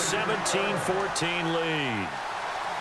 17-14 lead.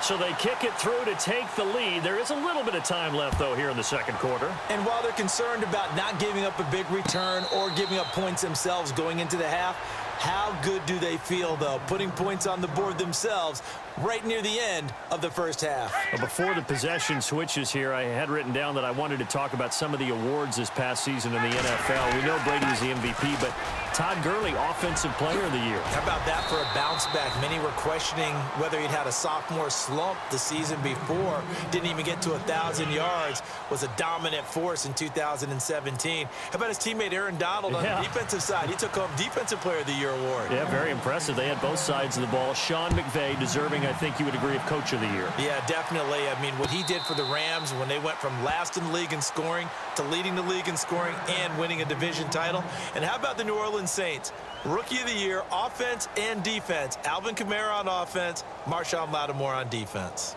So they kick it through to take the lead. There is a little bit of time left, though, here in the second quarter. And while they're concerned about not giving up a big return or giving up points themselves going into the half, how good do they feel, though, putting points on the board themselves right near the end of the first half? Well, before the possession switches here, I had written down that I wanted to talk about some of the awards this past season in the NFL. We know Brady was the MVP, but Todd Gurley, Offensive Player of the Year. How about that for a bounce back? Many were questioning whether he'd had a sophomore slump the season before. Didn't even get to 1,000 yards. Was a dominant force in 2017. How about his teammate Aaron Donald on the defensive side? He took home Defensive Player of the Year award. Yeah, very impressive. They had both sides of the ball. Sean McVay deserving, I think you would agree, of Coach of the Year. Yeah, definitely. I mean, what he did for the Rams when they went from last in the league in scoring to leading the league in scoring and winning a division title. And how about the New Orleans Saints? Rookie of the Year, offense and defense. Alvin Kamara on offense, Marshawn Lattimore on defense.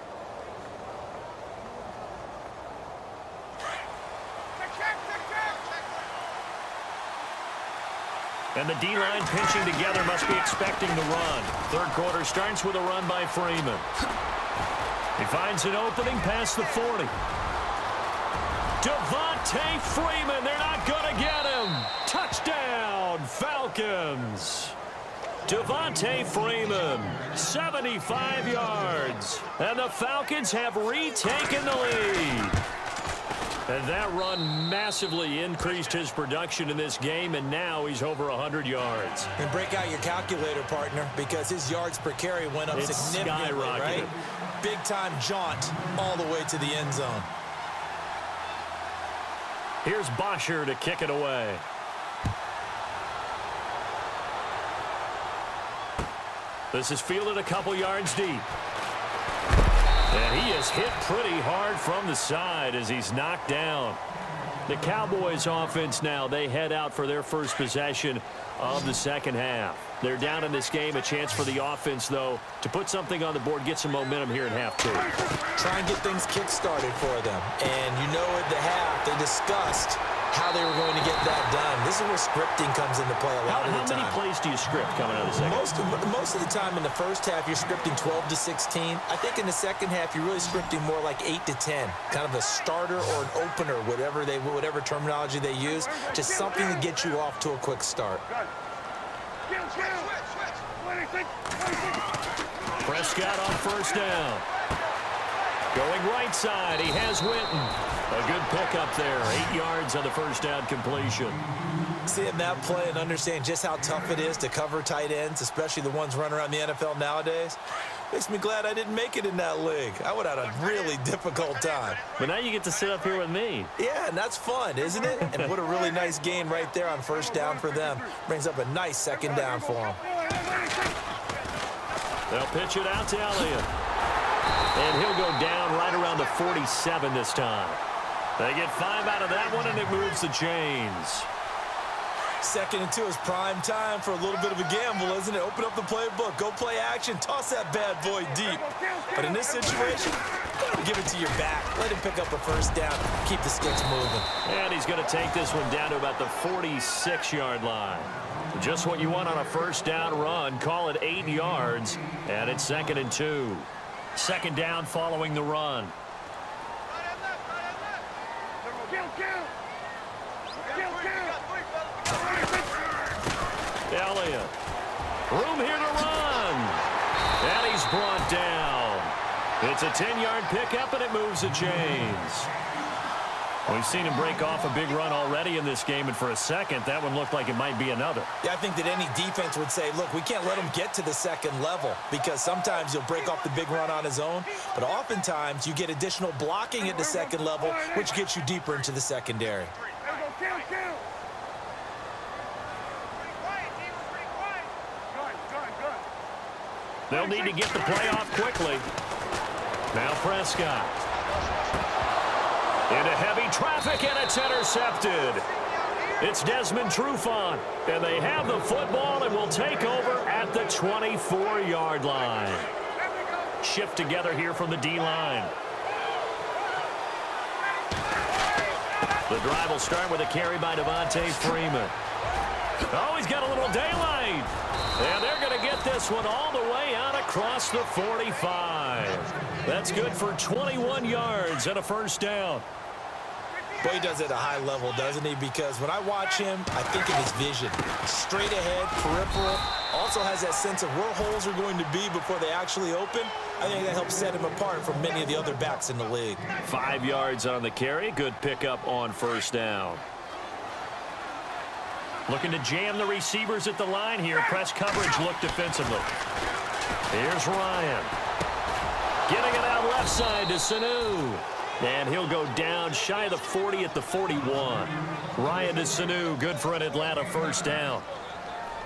And the D-line pinching together, must be expecting the run. Third quarter starts with a run by Freeman. He finds an opening past the 40. Devontae Freeman, they're not going to get him. Touchdown, Falcons. Devontae Freeman, 75 yards. And the Falcons have retaken the lead. And that run massively increased his production in this game, and now he's over 100 yards. And break out your calculator, partner, because his yards per carry went up significantly, right? Big-time jaunt all the way to the end zone. Here's Bosher to kick it away. This is fielded a couple yards deep. And he is hit pretty hard from the side as he's knocked down. The Cowboys offense now, they head out for their first possession of the second half. They're down in this game. A chance for the offense, though, to put something on the board, get some momentum here in half two. Try and get things kick-started for them. And you know at the half, they discussed how they were going to get that done. This is where scripting comes into play a lot of the time. How many plays do you script coming out of the second? Most of the time in the first half, you're scripting 12 to 16. I think in the second half, you're really scripting more like 8 to 10. Kind of a starter or an opener, whatever terminology they use. Just something to get you off to a quick start. Prescott on first down. Going right side, he has Witten. A good pickup there, 8 yards on the first down completion. Seeing that play and understand just how tough it is to cover tight ends, especially the ones running around the NFL nowadays, makes me glad I didn't make it in that league. I would have had a really difficult time. But now you get to sit up here with me. Yeah, and that's fun, isn't it? And what a really nice gain right there on first down for them. Brings up a nice second down for them. They'll pitch it out to Elliott. And he'll go down right around the 47 this time. They get 5 out of that one, and it moves the chains. 2nd and 2 is prime time for a little bit of a gamble, isn't it? Open up the playbook, go play action, toss that bad boy deep. But in this situation, give it to your back. Let him pick up a first down. Keep the sticks moving. And he's going to take this one down to about the 46-yard line. Just what you want on a first down run. Call it 8 yards, and it's 2nd and 2. Second down following the run. Elliott. Room here to run. And he's brought down. It's a 10-yard pickup, and it moves the chains. We've seen him break off a big run already in this game, and for a second, that one looked like it might be another. Yeah, I think that any defense would say, look, we can't let him get to the second level, because sometimes he'll break off the big run on his own, but oftentimes you get additional blocking at the second level, which gets you deeper into the secondary. They'll need to get the play off quickly. Now Prescott. Into heavy traffic, and it's intercepted. It's Desmond Trufant, and they have the football and will take over at the 24-yard line. Shift together here from the D-line. The drive will start with a carry by Devontae Freeman. Oh, he's got a little daylight. And they're going to get this one all the way out across the 45. That's good for 21 yards and a first down. Boy, he does it at a high level, doesn't he? Because when I watch him, I think of his vision. Straight ahead, peripheral. Also has that sense of where holes are going to be before they actually open. I think that helps set him apart from many of the other backs in the league. 5 yards on the carry. Good pickup on first down. Looking to jam the receivers at the line here. Press coverage look defensively. Here's Ryan. Getting it out left side to Sanu. And he'll go down shy of the 40 at the 41. Ryan to Sanu. Good for an Atlanta first down.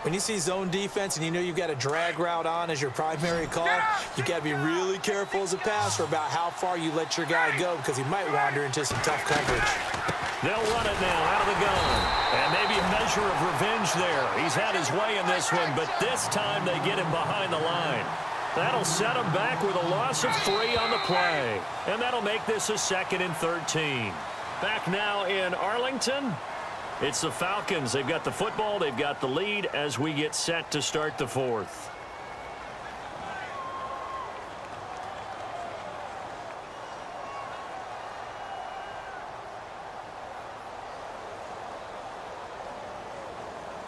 When you see zone defense and you know you've got a drag route on as your primary call, you've got to be really careful as a passer about how far you let your guy go because he might wander into some tough coverage. They'll run it now out of the gun. And maybe a measure of revenge there. He's had his way in this one, but this time they get him behind the line. That'll set him back with a loss of 3 on the play. And that'll make this a 2nd and 13. Back now in Arlington. It's the Falcons. They've got the football. They've got the lead as we get set to start the 4th.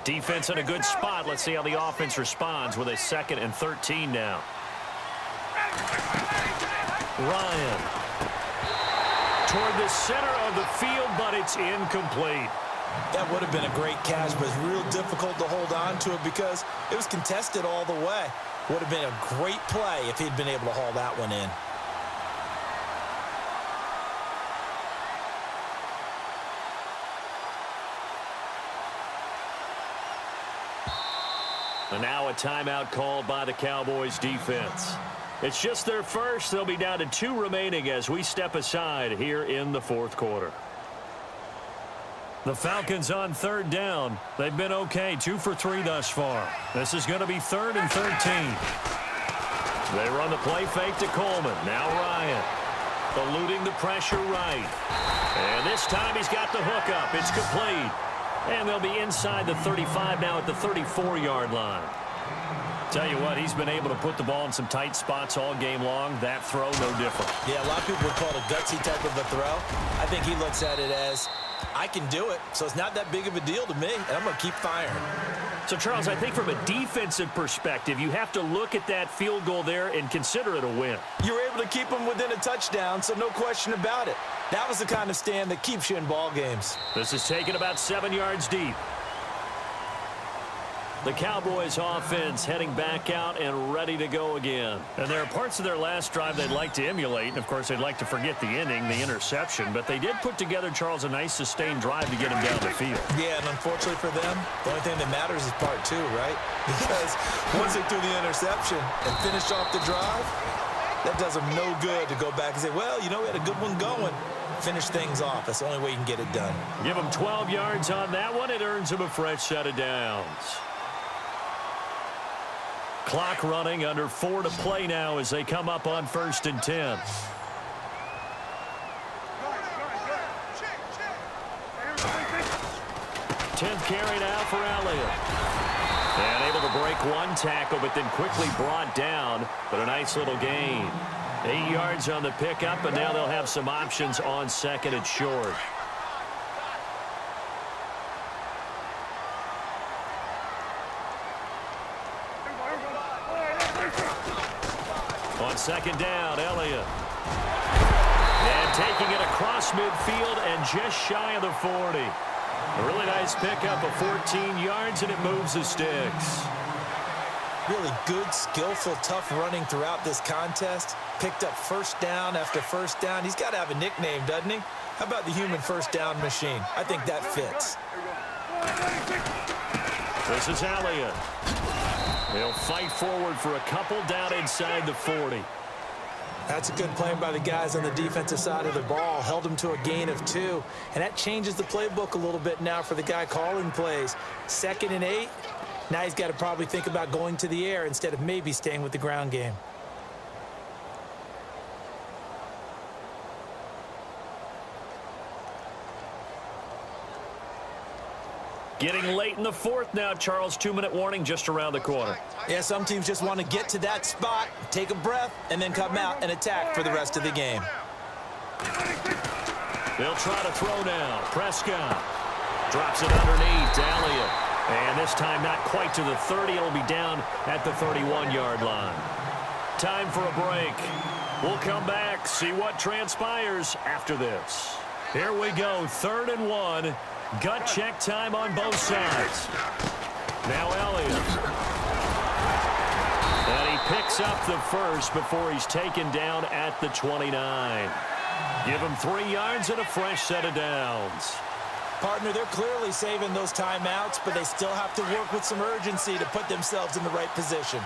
Defense in a good spot. Let's see how the offense responds with a 2nd and 13 now. Ryan. Toward the center of the field, but it's incomplete. That would have been a great catch, but it's real difficult to hold on to it because it was contested all the way. Would have been a great play if he'd been able to haul that one in. And now a timeout called by the Cowboys defense. It's just their first. They'll be down to 2 remaining as we step aside here in the 4th quarter. The Falcons on 3rd down. They've been okay, 2 for 3 thus far. This is going to be 3rd and 13. They run the play fake to Coleman. Now Ryan. Eluding the pressure right. And this time he's got the hook up. It's complete. And they'll be inside the 35 now at the 34-yard line. Tell you what, he's been able to put the ball in some tight spots all game long. That throw, no different. Yeah, a lot of people would call it a gutsy type of a throw. I think he looks at it as, I can do it, so it's not that big of a deal to me, and I'm going to keep firing. So, Charles, I think from a defensive perspective, you have to look at that field goal there and consider it a win. You were able to keep him within a touchdown, so no question about it. That was the kind of stand that keeps you in ball games. This is taken about 7 yards deep. The Cowboys offense heading back out and ready to go again. And there are parts of their last drive they'd like to emulate. And, of course, they'd like to forget the ending, the interception. But they did put together, Charles, a nice sustained drive to get him down the field. Yeah, and unfortunately for them, the only thing that matters is part 2, right? Because once they threw the interception and finished off the drive, that does them no good to go back and say, well, you know, we had a good one going. Finish things off. That's the only way you can get it done. Give them 12 yards on that one. It earns them a fresh set of downs. Clock running, under 4 to play now as they come up on 1st and 10. Tenth carry now for Elliott. And able to break one tackle, but then quickly brought down. But a nice little gain. 8 yards on the pickup, and now they'll have some options on 2nd and short. On 2nd down, Elliott. And taking it across midfield and just shy of the 40. A really nice pickup of 14 yards, and it moves the sticks. Really good, skillful, tough running throughout this contest. Picked up first down after first down. He's got to have a nickname, doesn't he? How about the human first down machine? I think that fits. This is Elliott. He'll fight forward for a couple down inside the 40. That's a good play by the guys on the defensive side of the ball. Held him to a gain of 2. And that changes the playbook a little bit now for the guy calling plays. 2nd and 8. Now he's got to probably think about going to the air instead of maybe staying with the ground game. Getting late in the fourth now, Charles. 2-minute warning just around the corner. Yeah, some teams just want to get to that spot, take a breath, and then come out and attack for the rest of the game. They'll try to throw now. Prescott drops it underneath to Elliott. And this time not quite to the 30. It'll be down at the 31-yard line. Time for a break. We'll come back, see what transpires after this. Here we go, 3rd and 1. Gut check time on both sides. Now Elliott. And he picks up the first before he's taken down at the 29. Give him 3 yards and a fresh set of downs. Partner, they're clearly saving those timeouts, but they still have to work with some urgency to put themselves in the right position.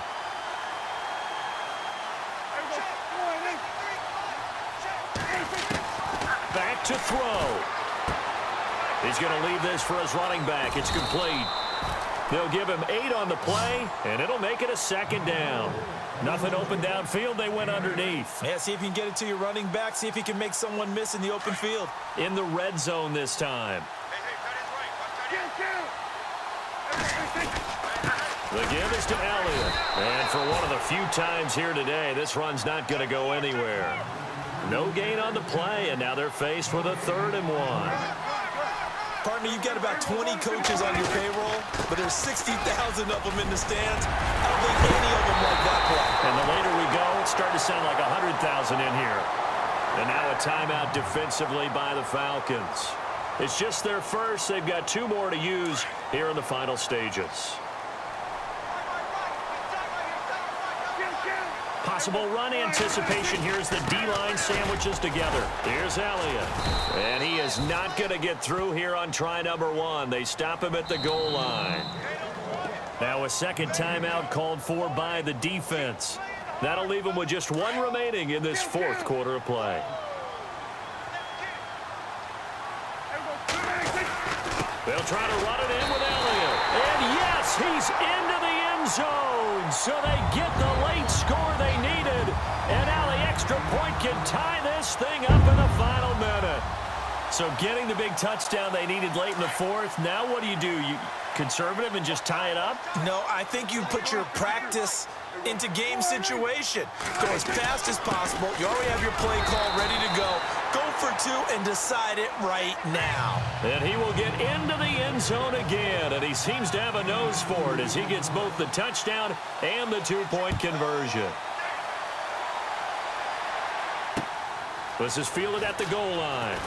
Back to throw. He's going to leave this for his running back. It's complete. They'll give him 8 on the play, and it'll make it a 2nd down. Nothing open downfield. They went underneath. Yeah, see if you can get it to your running back. See if he can make someone miss in the open field. In the red zone this time. The give is to Elliott. And for one of the few times here today, this run's not going to go anywhere. No gain on the play, and now they're faced with a 3rd and 1. Partner, you've got about 20 coaches on your payroll, but there's 60,000 of them in the stands. I don't think any of them like that play. And the later we go, it's starting to sound like 100,000 in here. And now a timeout defensively by the Falcons. It's just their first. They've got 2 more to use here in the final stages. Possible run anticipation. Here's the D-line sandwiches together. Here's Elliott. And he is not going to get through here on try number 1. They stop him at the goal line. Now a second timeout called for by the defense. That'll leave him with just 1 remaining in this 4th quarter of play. They'll try to run it in with Elliott. And yes, he's into the end zone. So they get the late score they needed. And now the extra point can tie this thing up in the final minute. So getting the big touchdown they needed late in the 4th. Now what do? You conservative and just tie it up? No, I think you put your practice into game situation. Go as fast as possible. You already have your play call ready to go. Go for 2 and decide it right now. And he will get into the end zone again, and he seems to have a nose for it as he gets both the touchdown and the 2-point conversion. This is fielded at the goal line.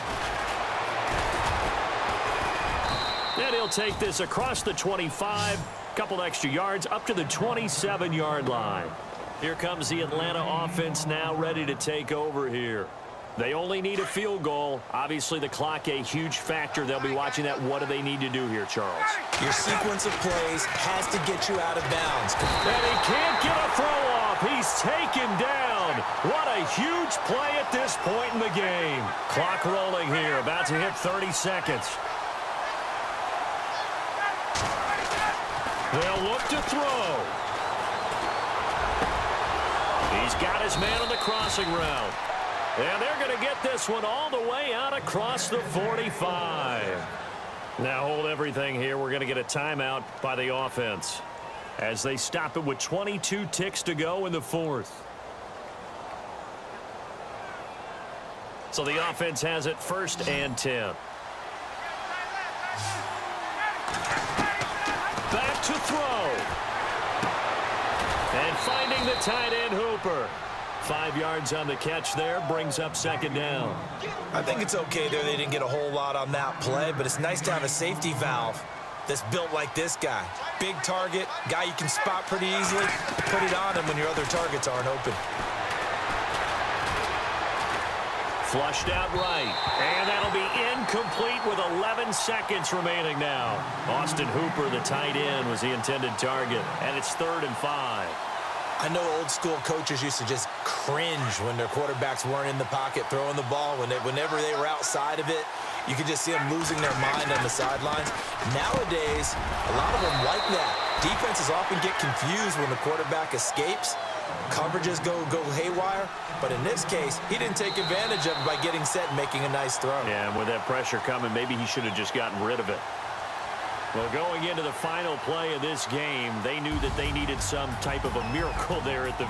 And he'll take this across the 25, couple extra yards up to the 27-yard line. Here comes the Atlanta offense now ready to take over here. They only need a field goal. Obviously, the clock a huge factor. They'll be watching that. What do they need to do here, Charles? Your sequence of plays has to get you out of bounds. And he can't get a throw off. He's taken down. What a huge play at this point in the game. Clock rolling here, about to hit 30 seconds. They'll look to throw. He's got his man on the crossing route. And they're going to get this one all the way out across the 45. Now hold everything here. We're going to get a timeout by the offense as they stop it with 22 ticks to go in the 4th. So the offense has it 1st and 10. Back to throw. And finding the tight end Hooper. 5 yards on the catch there, brings up 2nd down. I think it's okay there. They didn't get a whole lot on that play, but it's nice to have a safety valve that's built like this guy. Big target, guy you can spot pretty easily. Put it on him when your other targets aren't open. Flushed out right, and that'll be incomplete with 11 seconds remaining now. Austin Hooper, the tight end, was the intended target, and it's 3rd and 5. I know old school coaches used to just cringe when their quarterbacks weren't in the pocket throwing the ball. Whenever they were outside of it, you could just see them losing their mind on the sidelines. Nowadays, a lot of them like that. Defenses often get confused when the quarterback escapes. Coverages go haywire. But in this case, he didn't take advantage of it by getting set and making a nice throw. Yeah, and with that pressure coming, maybe he should have just gotten rid of it. Well, going into the final play of this game, they knew that they needed some type of a miracle there at the